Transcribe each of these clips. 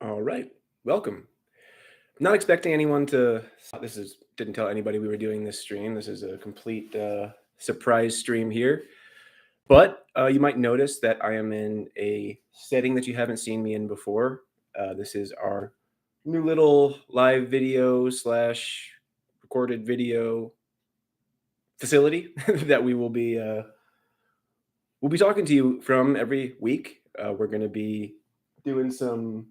All right. Welcome. Not expecting anyone to. This is didn't tell anybody we were doing this stream. This is a complete surprise stream here. But you might notice that I am in a setting that you haven't seen me in before. This is our new little live video slash recorded video facility that we'll be talking to you from every week. We're going to be doing some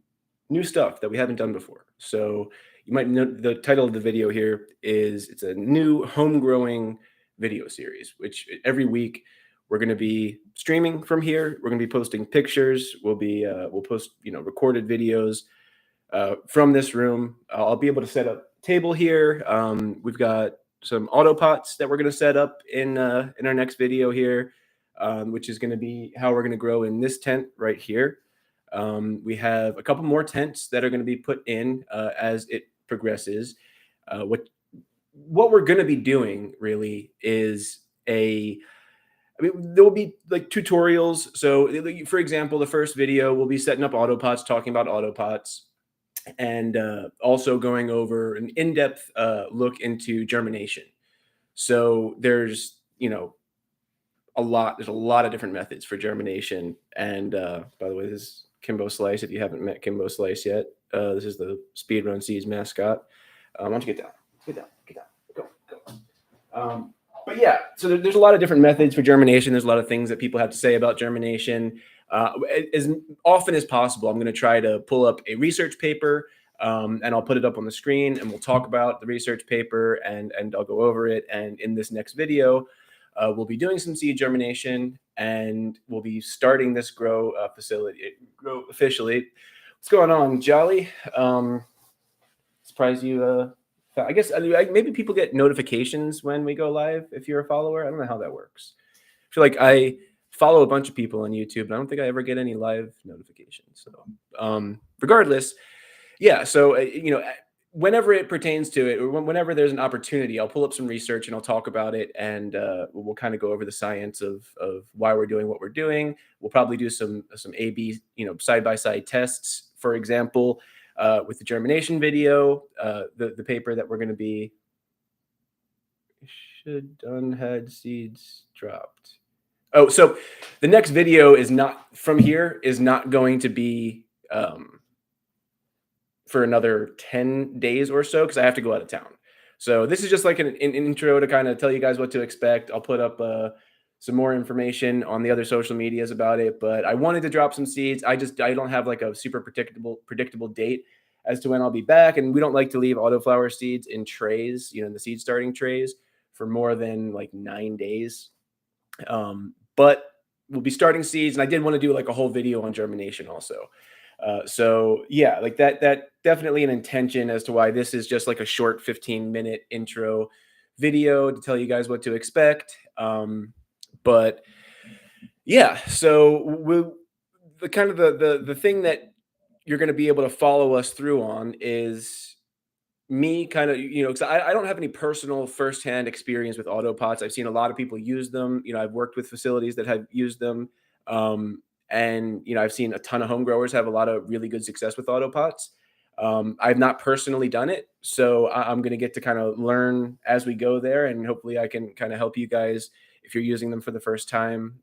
new stuff that we haven't done before. So you might know the title of the video here is it's a new home growing video series, which every week we're going to be streaming from here. We're going to be posting pictures. We'll post recorded videos from this room. I'll be able to set up a table here. We've got some Autopots that we're going to set up in our next video here, which is going to be how we're going to grow in this tent right here. We have a couple more tents that are going to be put in as it progresses. What we're going to be doing really is there will be like tutorials. So, for example, the first video we'll be setting up Autopots, talking about Autopots, and also going over an in-depth look into germination. So there's a lot of different methods for germination. And by the way, this is Kimbo Slice. If you haven't met Kimbo Slice yet, this is the Speedrun Seeds mascot. Why don't you get down? Get down. Go. But yeah, so there's a lot of different methods for germination. There's a lot of things that people have to say about germination. As often as possible, I'm going to try to pull up a research paper and I'll put it up on the screen and we'll talk about the research paper and I'll go over it. And in this next video, we'll be doing some seed germination and we'll be starting this grow officially. What's going on, Jolly? Surprised you. I guess maybe people get notifications when we go live if you're a follower. I don't know how that works. I feel like I follow a bunch of people on YouTube, and I don't think I ever get any live notifications. So regardless, yeah. So whenever it pertains to it, or whenever there's an opportunity, I'll pull up some research and I'll talk about it, and we'll kind of go over the science of why we're doing what we're doing. We'll probably do some A/B, side by side tests, for example. With the germination video, the paper that we're going to be should done had seeds dropped. Oh, so the next video is not from here, is not going to be for another 10 days or so because I have to go out of town. So this is just like an intro to kind of tell you guys what to expect. I'll put up some more information on the other social medias about it, but I wanted to drop some seeds. I don't have like a super predictable date as to when I'll be back. And we don't like to leave autoflower seeds in trays, in the seed starting trays for more than like 9 days. But we'll be starting seeds. And I did want to do like a whole video on germination also. So yeah, like that definitely an intention as to why this is just like a short 15-minute intro video to tell you guys what to expect. But yeah, so the thing that you're going to be able to follow us through on is me kind of, because I don't have any personal firsthand experience with Autopots. I've seen a lot of people use them. I've worked with facilities that have used them. And I've seen a ton of home growers have a lot of really good success with Autopots. I've not personally done it, so I'm going to get to kind of learn as we go there, and hopefully I can kind of help you guys if you're using them for the first time,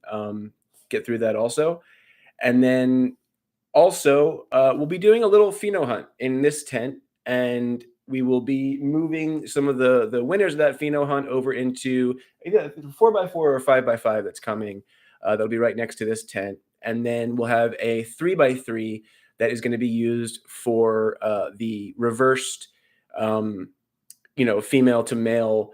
get through that also. And then also, we'll be doing a little pheno hunt in this tent, and we will be moving some of the winners of that pheno hunt over into either 4x4 or 5x5 that's coming. That'll be right next to this tent. And then we'll have a 3x3 that is going to be used for the reversed, female to male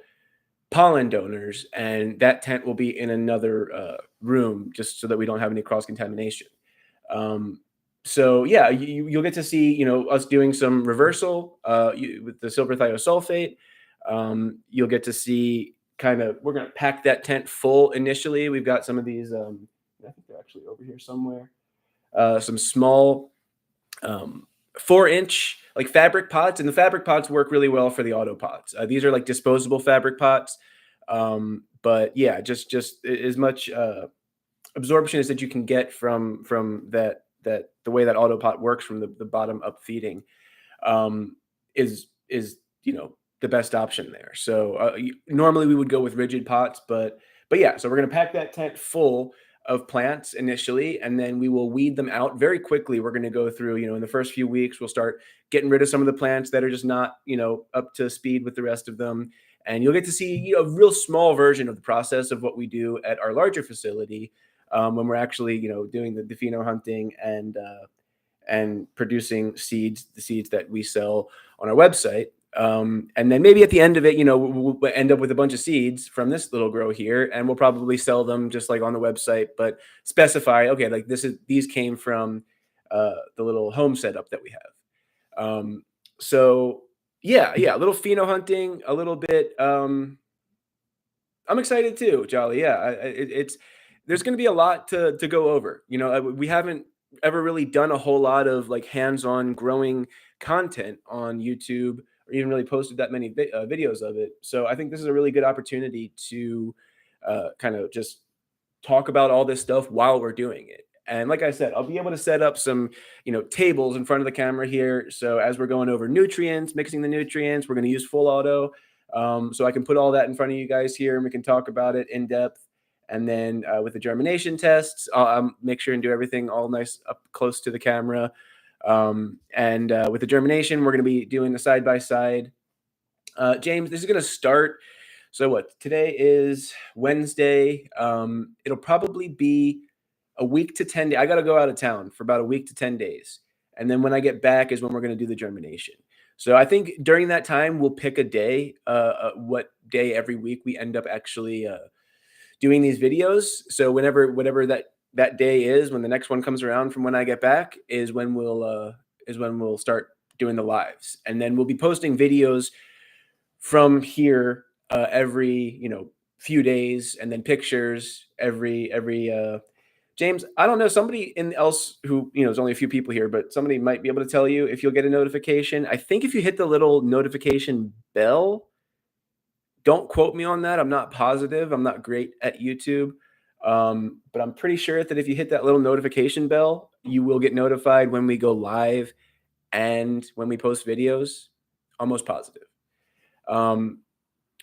pollen donors. And that tent will be in another room just so that we don't have any cross-contamination. So yeah, you'll get to see, us doing some reversal with the silver thiosulfate. You'll get to see we're going to pack that tent full initially. We've got some of these, I think they're actually over here somewhere. Some small 4-inch like fabric pots, and the fabric pots work really well for the Autopots. These are like disposable fabric pots. But yeah, just as much absorption as that you can get from that that the way that Autopot works from the bottom up feeding um, is the best option there. So normally we would go with rigid pots, but yeah. So we're gonna pack that tent full of plants initially, and then we will weed them out very quickly. We're gonna go through, in the first few weeks, we'll start getting rid of some of the plants that are just not up to speed with the rest of them, and you'll get to see a real small version of the process of what we do at our larger facility when we're actually doing the pheno hunting and producing seeds, the seeds that we sell on our website. And then maybe at the end of it, we'll end up with a bunch of seeds from this little grow here, and we'll probably sell them just like on the website, but specify, okay, like these came from the little home setup that we have. So yeah, a little pheno hunting, a little bit. I'm excited too, Jolly. Yeah, it's there's going to be a lot to go over. We haven't ever really done a whole lot of like hands-on growing content on YouTube, or even really posted that many videos of it. So I think this is a really good opportunity to kind of just talk about all this stuff while we're doing it. And like I said, I'll be able to set up some, tables in front of the camera here. So as we're going over nutrients, mixing the nutrients, we're going to use full auto. So I can put all that in front of you guys here and we can talk about it in depth. And then with the germination tests, I'll make sure and do everything all nice up close to the camera. And with the germination, we're going to be doing the side by side. James, this is going to start. So what? Today is Wednesday. It'll probably be a week to 10 days. I got to go out of town for about a week to 10 days. And then when I get back is when we're going to do the germination. So I think during that time, we'll pick a day, what day every week we end up actually doing these videos. So whatever that day is, when the next one comes around from when I get back, is when we'll start doing the lives. And then we'll be posting videos from here every few days, and then pictures every James, I don't know, somebody else who there's only a few people here, but somebody might be able to tell you if you'll get a notification. I think if you hit the little notification bell, don't quote me on that, I'm not positive, I'm not great at YouTube, but I'm pretty sure that if you hit that little notification bell, you will get notified when we go live and when we post videos. Almost positive.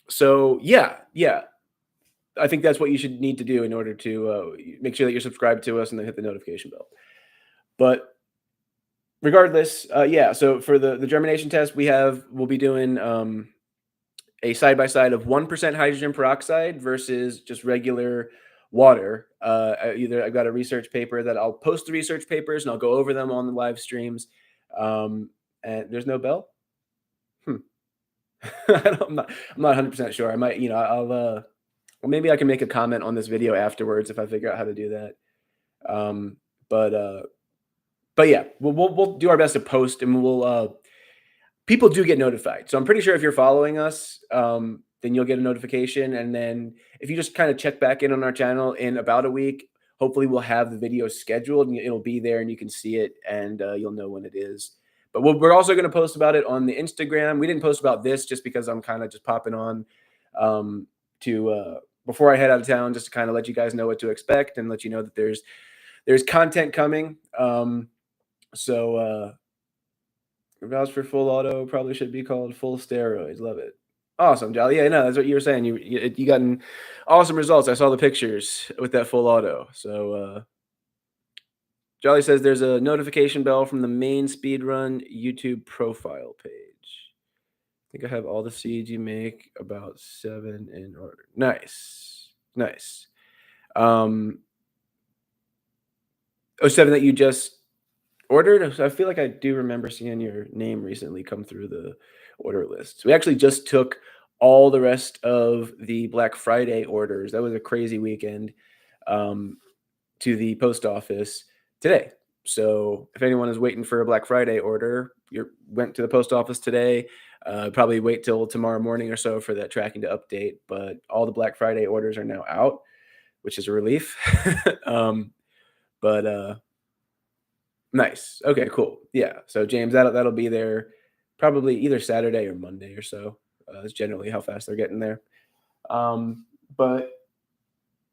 So yeah, I think that's what you should need to do in order to make sure that you're subscribed to us and then hit the notification bell. But regardless, yeah. So for the germination test, we'll be doing a side by side of 1% hydrogen peroxide versus just regular water. I've got a research paper that I'll post the research papers and I'll go over them on the live streams. And there's no bell. I'm not 100% sure. I might, I'll maybe I can make a comment on this video afterwards if I figure out how to do that. But yeah, we'll do our best to post, and people do get notified. So I'm pretty sure if you're following us, then you'll get a notification. And then if you just kind of check back in on our channel in about a week, hopefully we'll have the video scheduled and it'll be there and you can see it and you'll know when it is. But we're also going to post about it on the Instagram. We didn't post about this just because I'm kind of just popping on before I head out of town, just to kind of let you guys know what to expect and let you know that there's content coming. So vouch for full auto, probably should be called full steroids. Love it. Awesome, Jolly. Yeah, no, that's what you were saying. You gotten awesome results. I saw the pictures with that full auto. So Jolly says there's a notification bell from the main speedrun YouTube profile page. I think I have all the seeds you make, about 7 in order. Nice. 7 that you just ordered. I feel like I do remember seeing your name recently come through the order list. We actually just took all the rest of the Black Friday orders. That was a crazy weekend to the post office today. So if anyone is waiting for a Black Friday order, you went to the post office today. Probably wait till tomorrow morning or so for that tracking to update. But all the Black Friday orders are now out, which is a relief. Nice. Okay, cool. Yeah. So James, that'll be there probably either Saturday or Monday or so. That's generally how fast they're getting there. But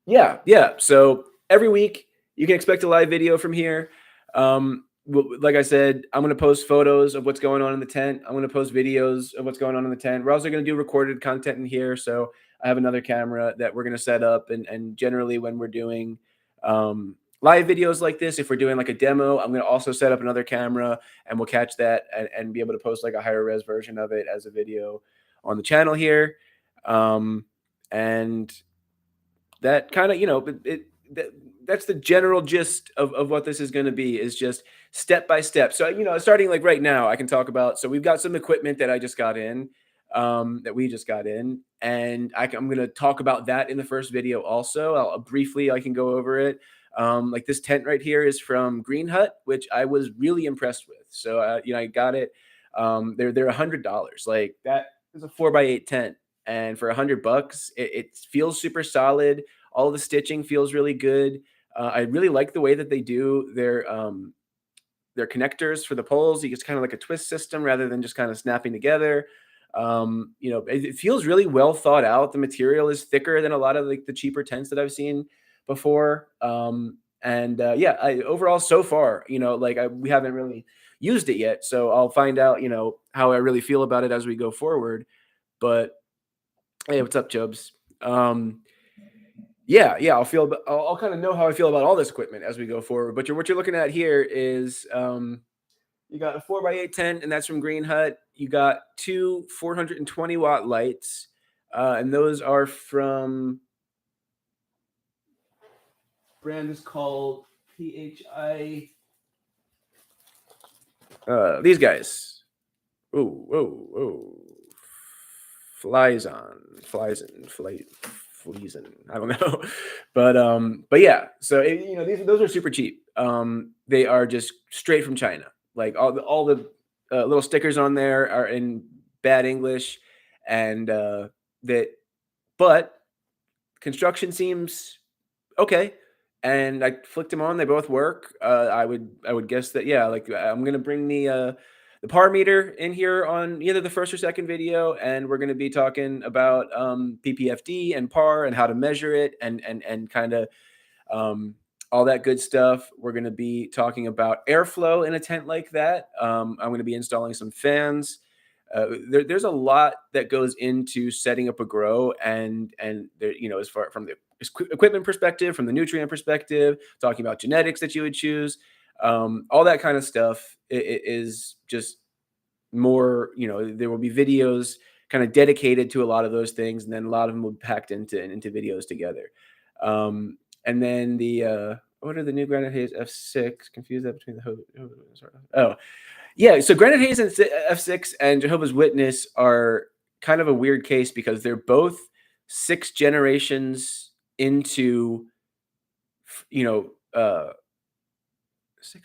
yeah. So every week you can expect a live video from here. Like I said, I'm going to post photos of what's going on in the tent. I'm going to post videos of what's going on in the tent. We're also going to do recorded content in here. So I have another camera that we're going to set up. And generally, when we're doing live videos like this, if we're doing like a demo, I'm going to also set up another camera and we'll catch that and be able to post like a higher res version of it as a video on the channel here. And that kind of, that's the general gist of what this is going to be, is just step by step. So, starting like right now, I can talk about, so we've got some equipment that I just got in, that we just got in, and I'm going to talk about that in the first video. Also, I can go over it. Like this tent right here is from Green Hut, which I was really impressed with. So, I got it. They're $100. Like that is a 4x8 tent. And for $100, it feels super solid. All the stitching feels really good. I really like the way that they do their connectors for the poles. It's kind of like a twist system rather than just kind of snapping together. It feels really well thought out. The material is thicker than a lot of like the cheaper tents that I've seen before. Overall so far, we haven't really used it yet, so I'll find out, how I really feel about it as we go forward. But hey, what's up, Jobs? I'll kind of know how I feel about all this equipment as we go forward. But what you're looking at here is you got a 4x8 tent, and that's from Green Hut. You got two 420-watt lights, and those are from, brand is called PHI. These guys. Oh. Flies in. I don't know, but yeah. So those are super cheap. They are just straight from China. Like all the little stickers on there are in bad English, and but construction seems okay. And I flicked them on; they both work. I would guess that, yeah. Like I'm gonna bring the par meter in here on either the first or second video, and we're going to be talking about PPFD and par and how to measure it and kind of all that good stuff. We're going to be talking about airflow in a tent like that. I'm going to be installing some fans. There's a lot that goes into setting up a grow, and there, as far from the equipment perspective, from the nutrient perspective, talking about genetics that you would choose, all that kind of stuff is just more. There will be videos kind of dedicated to a lot of those things, and then a lot of them will be packed into videos together. And then what are the new Granite Haze F6? Confuse that between the yeah. So Granite Haze and F6 and Jehovah's Witness are kind of a weird case because they're both 6 generations into, 6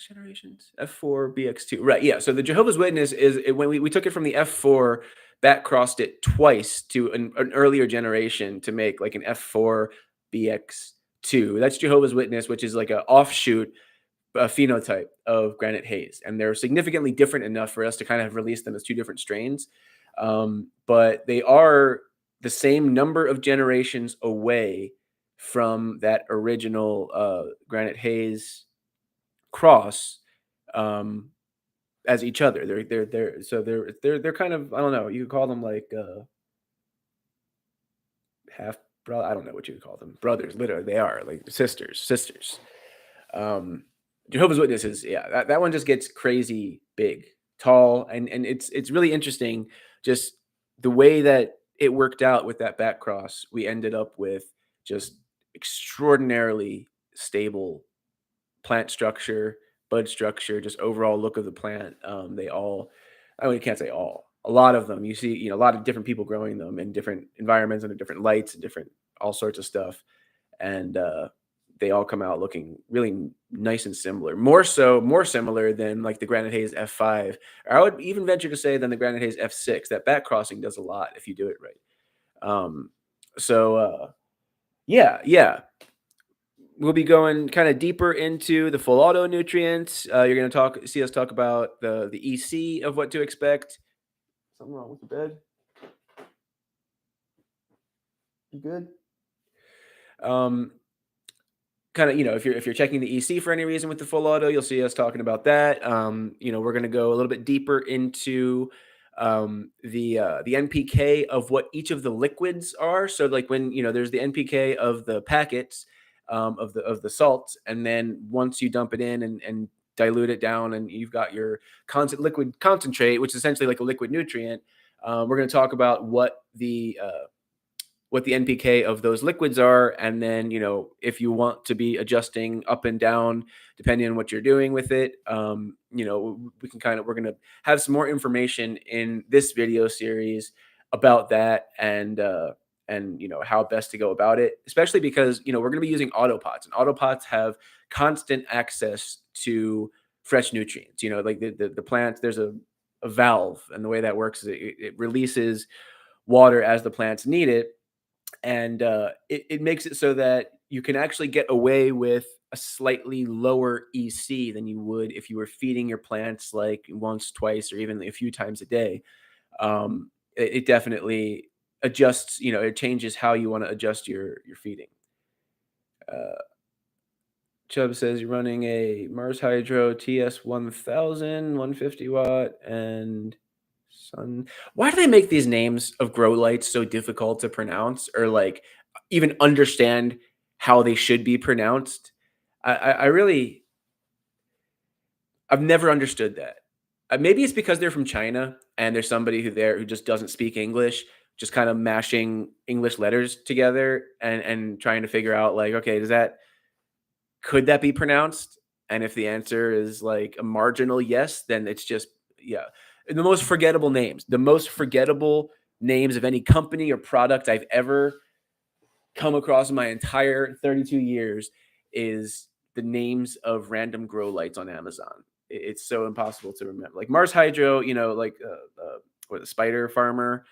generations, F4 BX2, right? Yeah. So the Jehovah's Witness when we took it from the F4, back crossed it twice to an earlier generation to make like an F4 BX2. That's Jehovah's Witness, which is like an offshoot phenotype of Granite Haze, and they're significantly different enough for us to kind of release them as 2 different strains. But they are the same number of generations away from that original Granite Haze cross as each other. They're kind of, I don't know, you could call them like half brother. I don't know what you would call them. Brothers, literally, they are like sisters. Jehovah's Witnesses, yeah, that one just gets crazy big, tall, and it's really interesting just the way that it worked out with that back cross. We ended up with just extraordinarily stable plant structure, bud structure, just overall look of the plant. I can't say all. A lot of them, you see, a lot of different people growing them in different environments under different lights and different all sorts of stuff, and they all come out looking really nice and similar. More similar than like the Granite Haze F5. Or I would even venture to say than the Granite Haze F6. That back crossing does a lot if you do it right. Yeah. We'll be going kind of deeper into the full auto nutrients. You're going to see us talk about the EC of what to expect. Something wrong with the bed? You good? kind of, if you're checking the EC for any reason with the full auto, you'll see us talking about that. We're going to go a little bit deeper into the NPK of what each of the liquids are. So like when there's the NPK of the packets, of the salt, and then once you dump it in and dilute it down, and you've got your constant liquid concentrate, which is essentially like a liquid nutrient. We're going to talk about what the NPK of those liquids are. And then, if you want to be adjusting up and down, depending on what you're doing with it, we're going to have some more information in this video series about that, and how best to go about it, especially because, we're going to be using Autopots, and Autopots have constant access to fresh nutrients. Like the plant, there's a valve, and the way that works is it releases water as the plants need it, and it makes it so that you can actually get away with a slightly lower EC than you would if you were feeding your plants like once, twice, or even a few times a day. It definitely adjusts. It changes how you want to adjust your feeding. Chubb says you're running a Mars Hydro TS 1000, 150 watt, and Sun. Why do they make these names of grow lights so difficult to pronounce, or like even understand how they should be pronounced? I really, I've never understood that. Maybe it's because they're from China and there's somebody who just doesn't speak English, just kind of mashing English letters together and trying to figure out like, okay, could that be pronounced? And if the answer is like a marginal yes, then it's just, yeah. The most forgettable names of any company or product I've ever come across in my entire 32 years is the names of random grow lights on Amazon. It's so impossible to remember. Like Mars Hydro, or the Spider Farmer.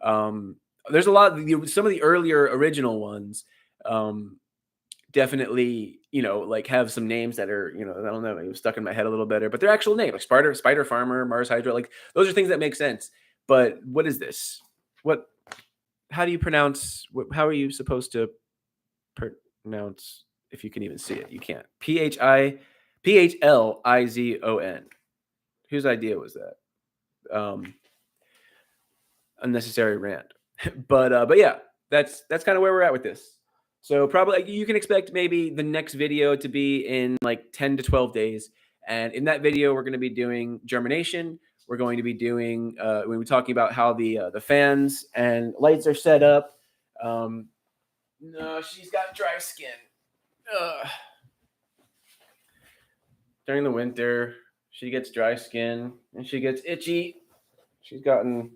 There's a lot. Some of the earlier original ones. Definitely, like have some names that are, I don't know, it was stuck in my head a little better, but they're actual names, like Spider Farmer, Mars Hydro, like those are things that make sense. But what is this? How do you pronounce, how are you supposed to pronounce, if you can even see it? You can't. PHLIZON. Whose idea was that? Unnecessary rant. But yeah, that's kind of where we're at with this. So probably you can expect maybe the next video to be in like 10 to 12 days. And in that video, we're going to be doing germination. We're going to be doing, we're talking about how the fans and lights are set up. No, she's got dry skin. During the winter, she gets dry skin and she gets itchy. She's gotten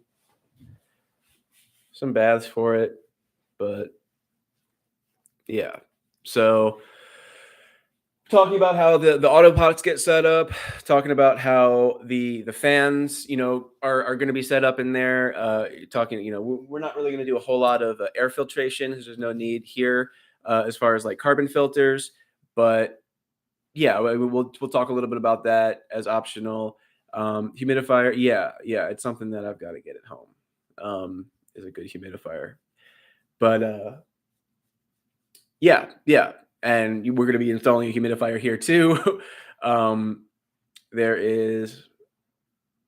some baths for it, but yeah. So talking about how the Autopots get set up, talking about how the fans, are going to be set up in there. We're not really going to do a whole lot of air filtration because there's no need here as far as like carbon filters. But yeah, we'll talk a little bit about that as optional. Humidifier, yeah, it's something that I've got to get at home. Is a good humidifier, but yeah, and we're going to be installing a humidifier here too. There is,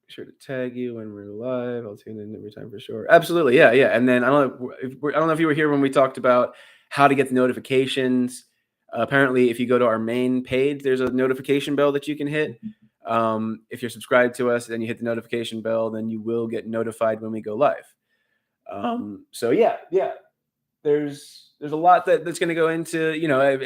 be sure to tag you when we're live. I'll tune in every time for sure. Absolutely, yeah. And then I don't know if you were here when we talked about how to get the notifications. Apparently, if you go to our main page, there's a notification bell that you can hit. If you're subscribed to us and you hit the notification bell, then you will get notified when we go live. So yeah. There's a lot that's going to go into,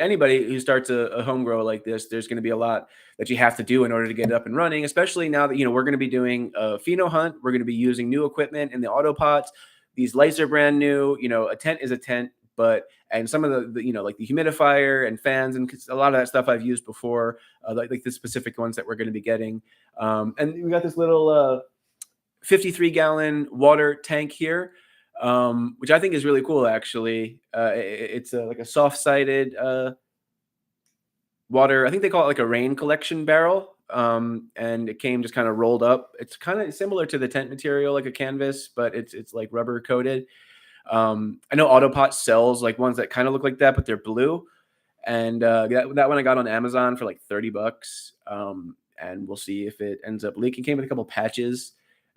anybody who starts a home grow like this. There's going to be a lot that you have to do in order to get it up and running, especially now that, we're going to be doing a pheno hunt. We're going to be using new equipment in the Autopots. These lights are brand new. A tent is a tent, and some of the like the humidifier and fans and a lot of that stuff I've used before, like the specific ones that we're going to be getting. And we got this little 53-gallon water tank here. Which I think is really cool, actually. It's like a soft-sided water. I think they call it like a rain collection barrel. And it came just kind of rolled up. It's kind of similar to the tent material, like a canvas, but it's like rubber coated. I know Autopot sells like ones that kind of look like that, but they're blue. And that one I got on Amazon for like 30 bucks. And we'll see if it ends up leaking. Came with a couple patches.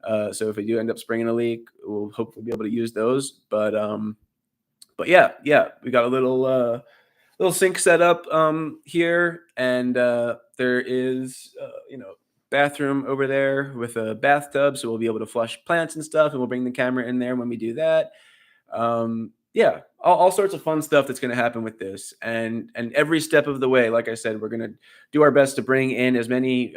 So if we do end up springing a leak, we'll hopefully be able to use those. But yeah, we got a little sink set up here, and there is bathroom over there with a bathtub, so we'll be able to flush plants and stuff, and we'll bring the camera in there when we do that. Yeah, all sorts of fun stuff that's going to happen with this, and every step of the way, like I said, we're going to do our best to bring in as many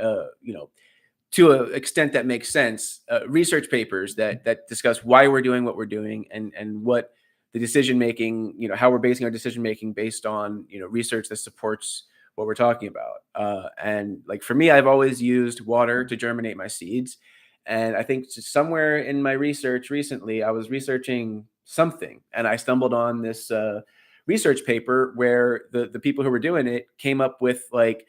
to an extent that makes sense, research papers that discuss why we're doing what we're doing, and what the decision making, how we're basing our decision making based on research that supports what we're talking about. And like for me, I've always used water to germinate my seeds, and I think somewhere in my research recently, I was researching something, and I stumbled on this research paper where the people who were doing it came up with like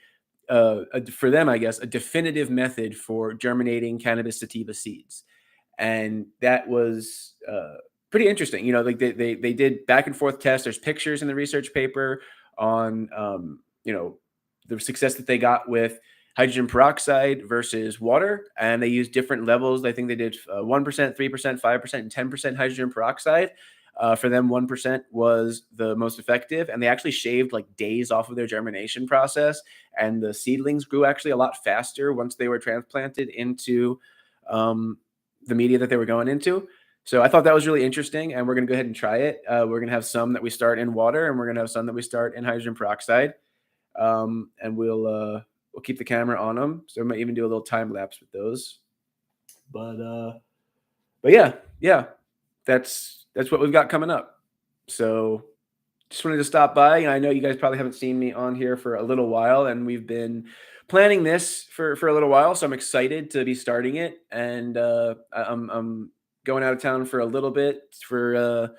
for them, I guess, a definitive method for germinating cannabis sativa seeds. And that was pretty interesting. Like they did back and forth tests. There's pictures in the research paper on, the success that they got with hydrogen peroxide versus water. And they used different levels. I think they did 1%, 3%, 5%, and 10% hydrogen peroxide. For them, 1% was the most effective, and they actually shaved like days off of their germination process. And the seedlings grew actually a lot faster once they were transplanted into the media that they were going into. So I thought that was really interesting, and we're going to go ahead and try it. We're going to have some that we start in water, and we're going to have some that we start in hydrogen peroxide. And we'll keep the camera on them, so we might even do a little time lapse with those. But yeah, that's what we've got coming up. So just wanted to stop by. I know you guys probably haven't seen me on here for a little while, and we've been planning this for a little while. So I'm excited to be starting it, and I'm going out of town for a little bit for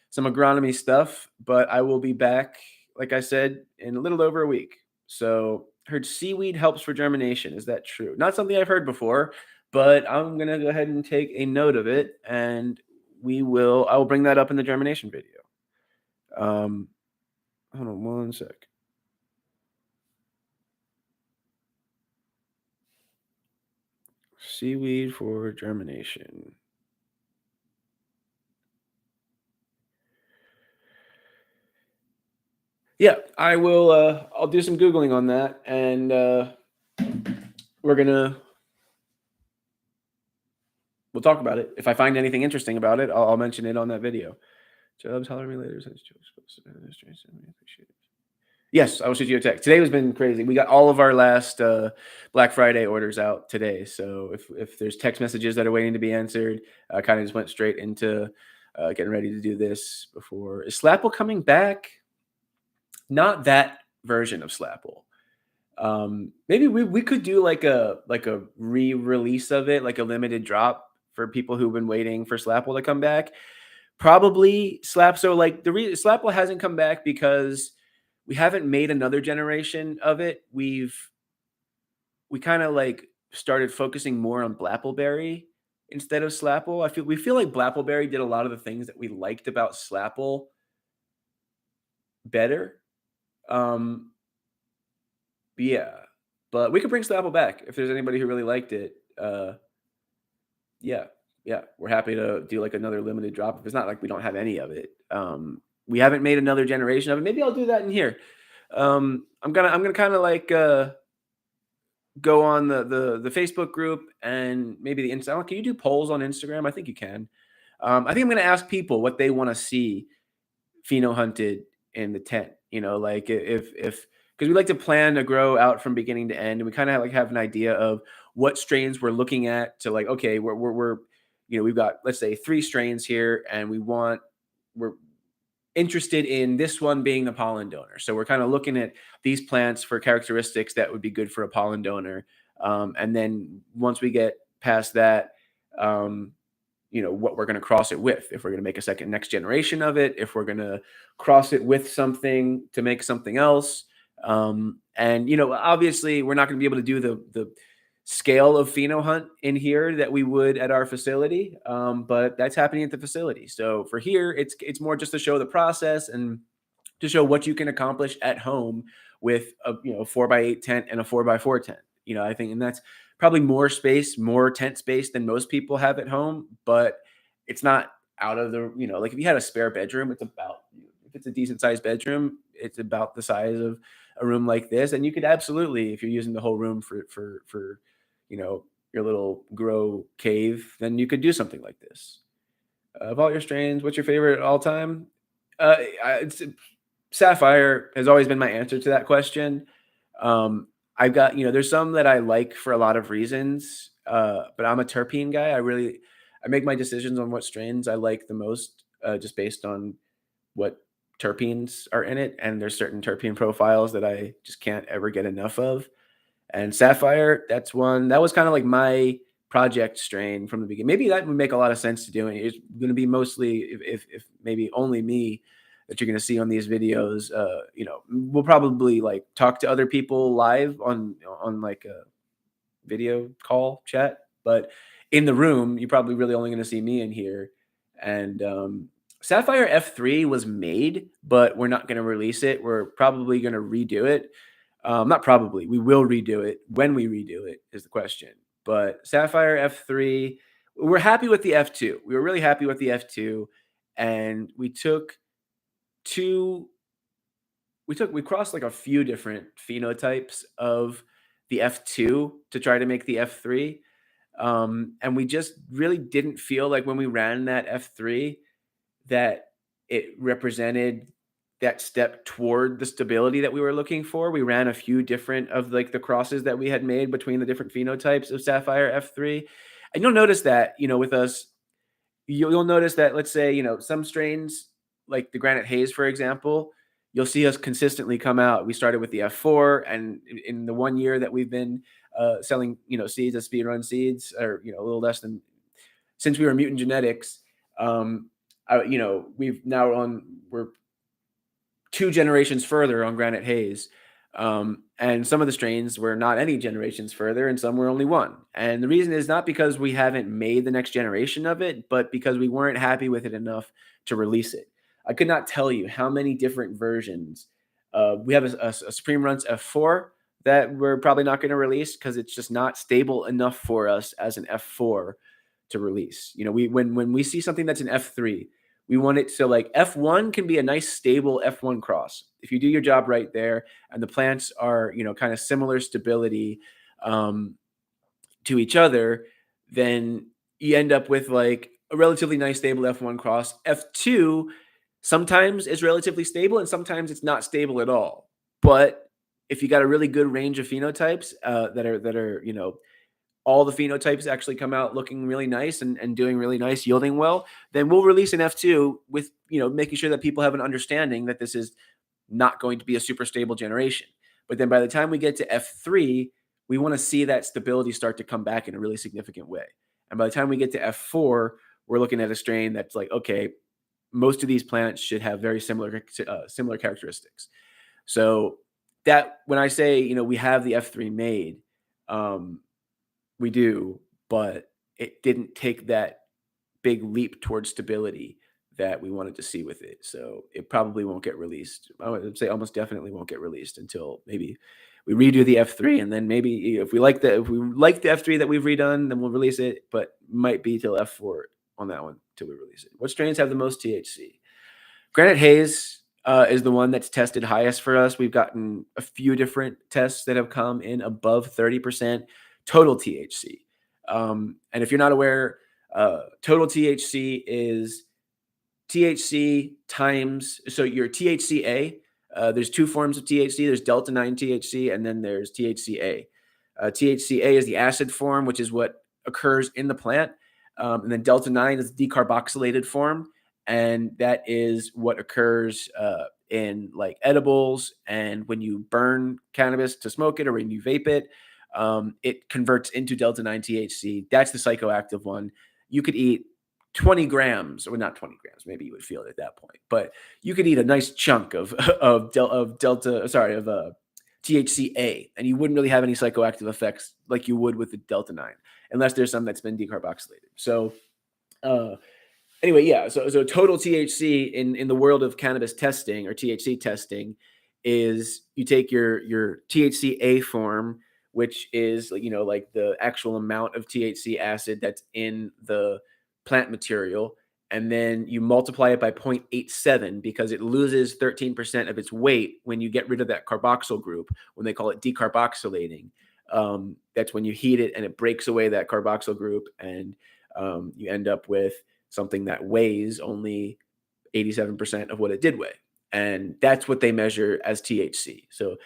some agronomy stuff, but I will be back, like I said, in a little over a week. So heard seaweed helps for germination. Is that true? Not something I've heard before, but I'm gonna go ahead and take a note of it, and I will bring that up in the germination video. Hold on one sec. Seaweed for germination. Yeah, I will. I'll do some Googling on that, and we'll talk about it. If I find anything interesting about it, I'll mention it on that video. Jobs, holiday later. Yes, I will shoot you a text. Today has been crazy. We got all of our last Black Friday orders out today. So if there's text messages that are waiting to be answered, I kind of just went straight into getting ready to do this before. Is Slapple coming back? Not that version of Slapple. Maybe we could do like a re-release of it, like a limited drop for people who've been waiting for Slapple to come back. Probably So like Slapple hasn't come back because we haven't made another generation of it. We kind of like started focusing more on Blappleberry instead of Slapple. We feel like Blappleberry did a lot of the things that we liked about Slapple better. Yeah, but we could bring Slapple back if there's anybody who really liked it. Yeah, we're happy to do like another limited drop. If it's not like we don't have any of it. We haven't made another generation of it. Maybe I'll do that in here. I'm gonna kind of like go on the Facebook group and maybe the Instagram. Can you do polls on Instagram? I think you can. I think I'm gonna ask people what they want to see pheno hunted in the tent. Like if because we like to plan to grow out from beginning to end, and we kind of like have an idea of what strains we're looking at to like, okay, we're we've got, let's say, 3 strains here, and we're interested in this one being a pollen donor. So we're kind of looking at these plants for characteristics that would be good for a pollen donor. And then once we get past that, what we're going to cross it with, if we're going to make a next generation of it, if we're going to cross it with something to make something else. And obviously we're not going to be able to do the scale of pheno hunt in here that we would at our facility, but that's happening at the facility. So for here, it's more just to show the process and to show what you can accomplish at home with a 4x8 tent and a 4x4 tent. I think, and that's probably more space, more tent space than most people have at home, but it's not out of the, like if you had a spare bedroom, if it's a decent sized bedroom, it's about the size of a room like this. And you could absolutely, if you're using the whole room for, your little grow cave, then you could do something like this. Of all your strains, what's your favorite all time? It's Sapphire has always been my answer to that question. Um, I've got, there's some that I like for a lot of reasons, but I'm a terpene guy. I make my decisions on what strains I like the most, just based on what terpenes are in it. And there's certain terpene profiles that I just can't ever get enough of. And Sapphire, that's one that was kind of like my project strain from the beginning. Maybe that would make a lot of sense to doing. It's going to be mostly if maybe only me that you're going to see on these videos. We'll probably like talk to other people live on like a video call chat, but in the room, you're probably really only going to see me in here. And Sapphire F3 was made, but we're not going to release it. We're probably going to redo it. Not probably, we will redo it. When we redo it is the question. But Sapphire F3, we're happy with the F2. We were really happy with the F2, and we crossed like a few different phenotypes of the F2 to try to make the F3. And we just really didn't feel like when we ran that F3 that it represented that step toward the stability that we were looking for. We ran a few different of like the crosses that we had made between the different phenotypes of Sapphire F3. And you'll notice that, with us, you'll notice that, let's say, some strains like the Granite Haze, for example, you'll see us consistently come out. We started with the F4, and in the 1 year that we've been selling, seeds as speedrun seeds, or, a little less than, since we were Mutant Genetics, we're 2 generations further on Granite Haze. And some of the strains were not any generations further, and some were only 1. And the reason is not because we haven't made the next generation of it, but because we weren't happy with it enough to release it. I could not tell you how many different versions. We have a Supreme Runs F4 that we're probably not going to release because it's just not stable enough for us as an F4 to release. When we see something that's an F3, we want it to, like, F1 can be a nice stable F1 cross. If you do your job right there and the plants are, kind of similar stability to each other, then you end up with like a relatively nice stable F1 cross. F2 sometimes is relatively stable and sometimes it's not stable at all. But if you got a really good range of phenotypes that are, all the phenotypes actually come out looking really nice and doing really nice, yielding well, then we'll release an F2 with, making sure that people have an understanding that this is not going to be a super stable generation. But then by the time we get to F3, we want to see that stability start to come back in a really significant way. And by the time we get to F4, we're looking at a strain that's like, okay, most of these plants should have very similar characteristics. So that when I say, we have the F3 made, we do, but it didn't take that big leap towards stability that we wanted to see with it. So it probably won't get released. I would say almost definitely won't get released until maybe we redo the F3, and then maybe if we like the F3 that we've redone, then we'll release it. But might be till F4 on that one till we release it. What strains have the most THC? Granite Haze is the one that's tested highest for us. We've gotten a few different tests that have come in above 30% total THC. And if you're not aware, total THC is THC times, so your THCA, there's 2 forms of THC. There's Delta 9 THC, and then there's THCA. THCA is the acid form, which is what occurs in the plant. And then Delta 9 is the decarboxylated form. And that is what occurs in like edibles. And when you burn cannabis to smoke it, or when you vape it, it converts into Delta 9 THC. That's the psychoactive one. You could eat 20 grams, or not 20 grams, maybe you would feel it at that point, but you could eat a nice chunk of THCA, and you wouldn't really have any psychoactive effects like you would with the Delta 9, unless there's some that's been decarboxylated. So Anyway, yeah. So total THC in the world of cannabis testing or THC testing is you take your THCA form, which is like the actual amount of THC acid that's in the plant material, and then you multiply it by 0.87 because it loses 13% of its weight when you get rid of that carboxyl group. When they call it decarboxylating, that's when you heat it and it breaks away that carboxyl group, and you end up with something that weighs only 87% of what it did weigh. And that's what they measure as THC. So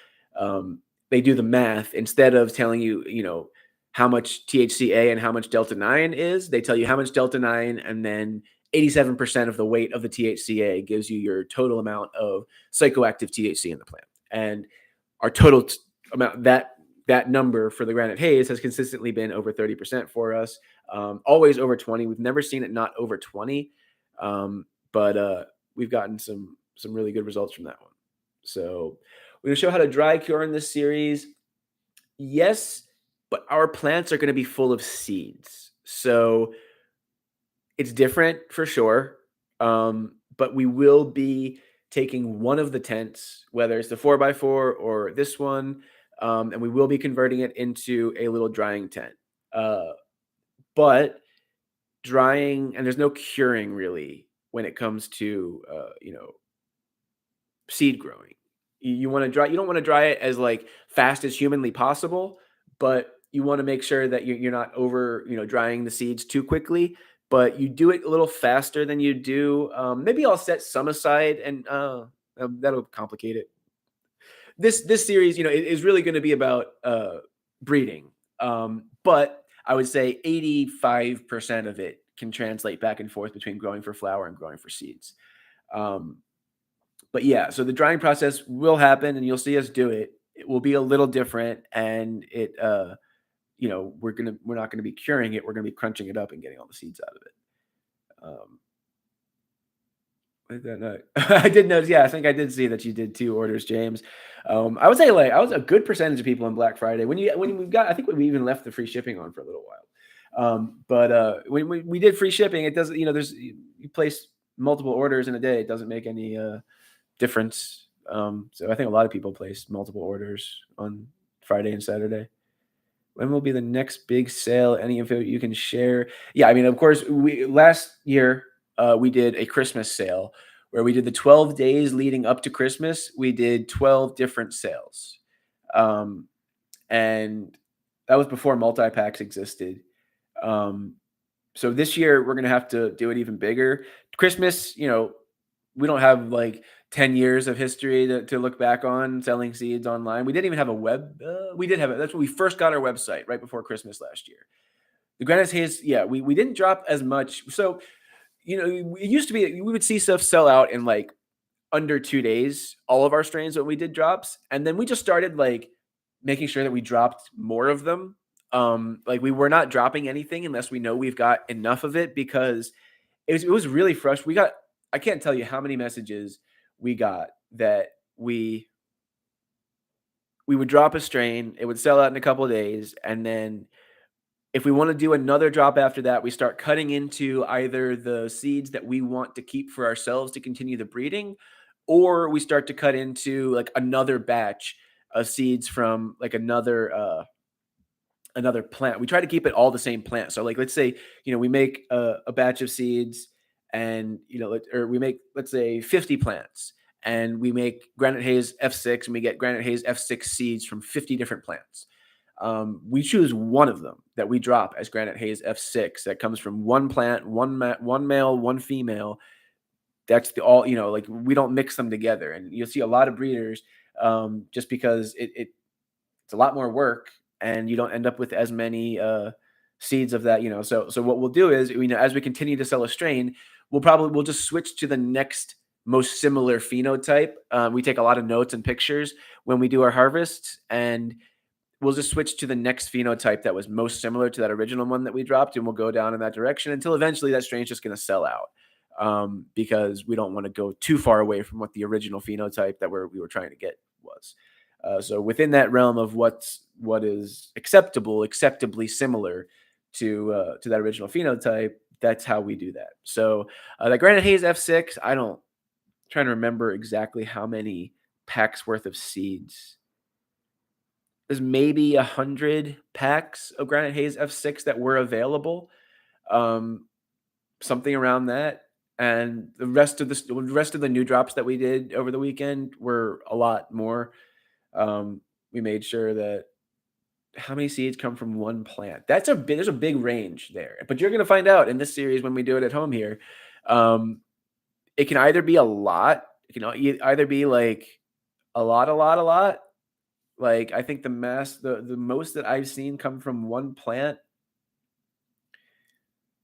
they do the math instead of telling you, how much THCA and how much Delta 9 is. They tell you how much Delta 9, and then 87% of the weight of the THCA gives you your total amount of psychoactive THC in the plant. And our total amount, that number for the granite haze has consistently been over 30% for us. Always over 20. We've never seen it not over 20. But we've gotten some really good results from that one. So we're going to show how to dry cure in this series. Yes, but our plants are going to be full of seeds. So it's different for sure. But we will be taking one of the tents, whether it's the 4x4 or this one, and we will be converting it into a little drying tent. But drying, and there's no curing really when it comes to seed growing. You want to dry. You don't want to dry it as like fast as humanly possible, but you want to make sure that you're not over drying the seeds too quickly. But you do it a little faster than you do. Maybe I'll set some aside, and that'll complicate it. This series, is really going to be about breeding. But I would say 85% of it can translate back and forth between growing for flower and growing for seeds. But yeah, so the drying process will happen, and you'll see us do it. It will be a little different, and we're not gonna be curing it. We're gonna be crunching it up and getting all the seeds out of it. I did notice. Yeah, I think I did see that you did 2 orders, James. I would say I was a good percentage of people on Black Friday when we got. I think we even left the free shipping on for a little while. But when we did free shipping, it doesn't. There's you place multiple orders in a day. It doesn't make any difference. So I think a lot of people placed multiple orders on Friday and Saturday. When will be the next big sale? Any info you can share? Yeah, I mean, of course, last year we did a Christmas sale where we did the 12 days leading up to Christmas. We did 12 different sales, and that was before multi-packs existed. So this year we're gonna have to do it even bigger. Christmas, we don't have like 10 years of history to look back on selling seeds online. We didn't even have a web. We did have it. That's when we first got our website right before Christmas last year. The Granite Haze, yeah, we didn't drop as much. So, it used to be we would see stuff sell out in like under 2 days, all of our strains when we did drops. And then we just started like making sure that we dropped more of them. Like we were not dropping anything unless we know we've got enough of it, because it was really frustrating. I can't tell you how many messages we got that we would drop a strain, it would sell out in a couple of days, and then if we want to do another drop after that, we start cutting into either the seeds that we want to keep for ourselves to continue the breeding, or we start to cut into like another batch of seeds from like another plant. We try to keep it all the same plant. So like let's say, we make a batch of seeds, and or we make, let's say, 50 plants, and we make Granite Haze F6, and we get Granite Haze F6 seeds from 50 different plants. We choose one of them that we drop as Granite Haze F6 that comes from one plant, one male, one female. That's like we don't mix them together. And you'll see a lot of breeders, just because it's a lot more work, and you don't end up with as many seeds of that. So what we'll do is, as we continue to sell a strain, we'll just switch to the next most similar phenotype. We take a lot of notes and pictures when we do our harvests, and we'll just switch to the next phenotype that was most similar to that original one that we dropped, and we'll go down in that direction until eventually that strain's just going to sell out, because we don't want to go too far away from what the original phenotype that we were trying to get was. So within that realm of what is acceptably similar to that original phenotype, that's how we do that. So the Granite Haze F6, I don't trying to remember exactly how many packs worth of seeds. There's maybe 100 packs of Granite Haze F6 that were available, um, something around that. And the rest of the new drops that we did over the weekend were a lot more. We made sure that how many seeds come from one plant. There's a big range there, but you're gonna find out in this series when we do it at home here. Um, it can either be a lot. It can either be like a lot. Like I think the most that I've seen come from one plant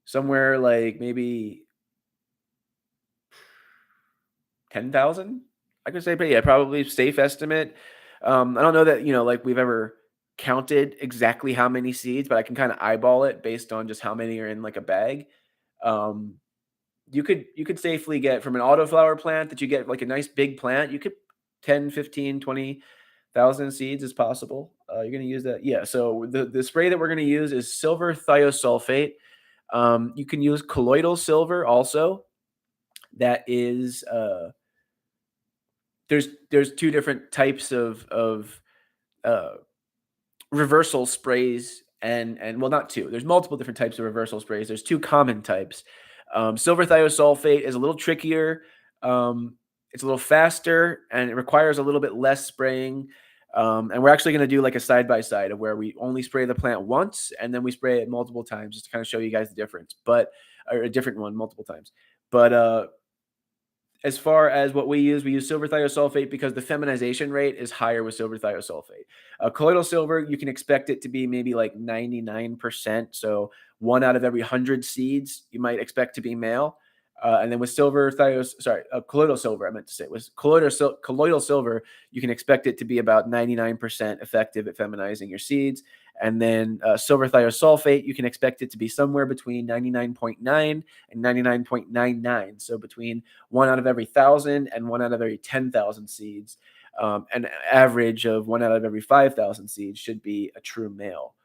somewhere like maybe 10,000. I could say, but yeah, probably safe estimate. I don't know that like we've ever counted exactly how many seeds, but I can kind of eyeball it based on just how many are in like a bag. Um, you could safely get from an autoflower plant that you get like a nice big plant. You could 10, 15, 20,000 seeds is possible. You're going to use that. Yeah. So the spray that we're going to use is silver thiosulfate. You can use colloidal silver also. That is there's two different types of uh, reversal sprays and well, not two. There's multiple different types of reversal sprays. There's two common types. Silver thiosulfate is a little trickier. Um, it's a little faster and it requires a little bit less spraying. And we're actually going to do like a side by side of where we only spray the plant once and then we spray it multiple times just to kind of show you guys the difference, but or a different one multiple times. But as far as what we use silver thiosulfate because the feminization rate is higher with silver thiosulfate. Colloidal silver, you can expect it to be maybe like 99%. So one out of every 100 seeds you might expect to be male. And then with colloidal silver, I meant to say, with colloidal silver, you can expect it to be about 99% effective at feminizing your seeds. And then silver thiosulfate, you can expect it to be somewhere between 99.9 and 99.99. So between one out of every 1,000 and one out of every 10,000 seeds. An average of one out of every 5,000 seeds should be a true male.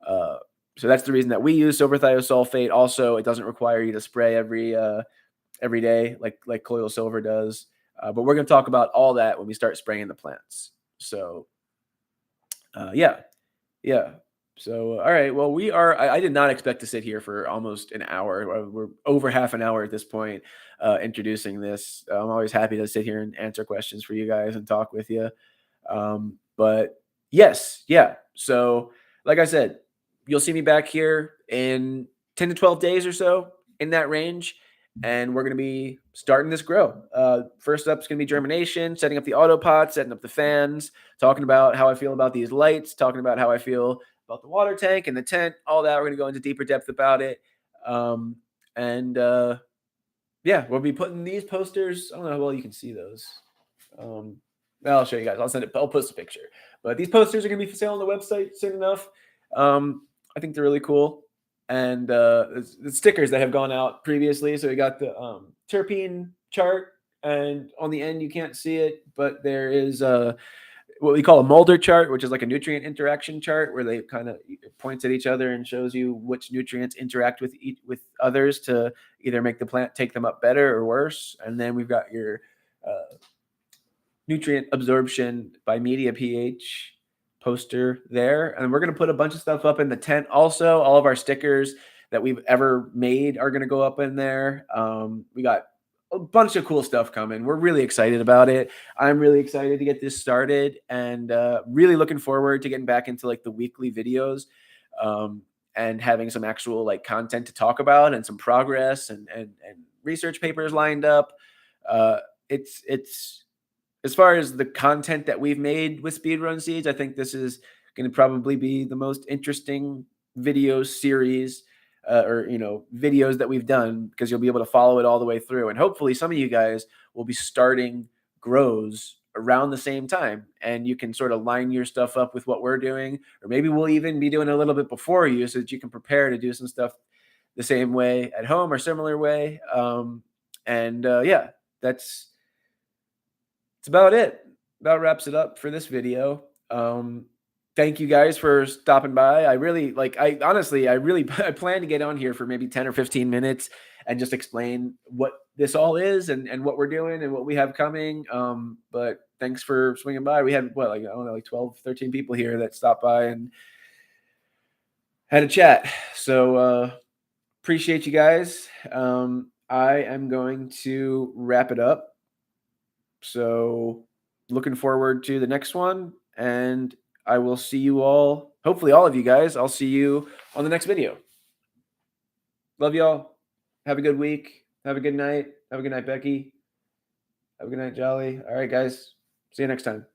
So that's the reason that we use silver thiosulfate. Also, it doesn't require you to spray every day like colloidal silver does. But we're going to talk about all that when we start spraying the plants. So yeah. Yeah. So, all right. Well, I did not expect to sit here for almost an hour. We're over half an hour at this point, introducing this. I'm always happy to sit here and answer questions for you guys and talk with you. But yes, yeah. So, like I said, you'll see me back here in 10 to 12 days or so in that range. And we're going to be starting this grow. First up is going to be germination, setting up the Autopots, setting up the fans, talking about how I feel about these lights, talking about how I feel about the water tank and the tent, all that. We're going to go into deeper depth about it. And yeah, we'll be putting these posters. I don't know how well you can see those. Um, I'll show you guys. I'll post a picture. But these posters are going to be for sale on the website soon enough. I think they're really cool. And the stickers that have gone out previously. So we got the terpene chart, and on the end you can't see it, but there is what we call a Mulder chart, which is like a nutrient interaction chart where they kind of points at each other and shows you which nutrients interact with others to either make the plant take them up better or worse. And then we've got your nutrient absorption by media pH poster there. And we're going to put a bunch of stuff up in the tent. Also, all of our stickers that we've ever made are going to go up in there. We got a bunch of cool stuff coming. We're really excited about it. I'm really excited to get this started and really looking forward to getting back into like the weekly videos and having some actual like content to talk about and some progress and research papers lined up. It's as far as the content that we've made with Speedrun Seeds, I think this is going to probably be the most interesting video series or videos that we've done because you'll be able to follow it all the way through. And hopefully some of you guys will be starting grows around the same time and you can sort of line your stuff up with what we're doing, or maybe we'll even be doing a little bit before you so that you can prepare to do some stuff the same way at home or similar way. Yeah, that's about it. About wraps it up for this video. thank you guys for stopping by. I really I honestly, I plan to get on here for maybe 10 or 15 minutes and just explain what this all is and what we're doing and what we have coming. But thanks for swinging by. We had what, like, I don't know, like 12, 13 people here that stopped by and had a chat. So appreciate you guys. I am going to wrap it up. So looking forward to the next one, and I will see you all, hopefully all of you guys. I'll see you on the next video. Love y'all. Have a good week. Have a good night. Have a good night, Becky. Have a good night, Jolly. All right, guys. See you next time.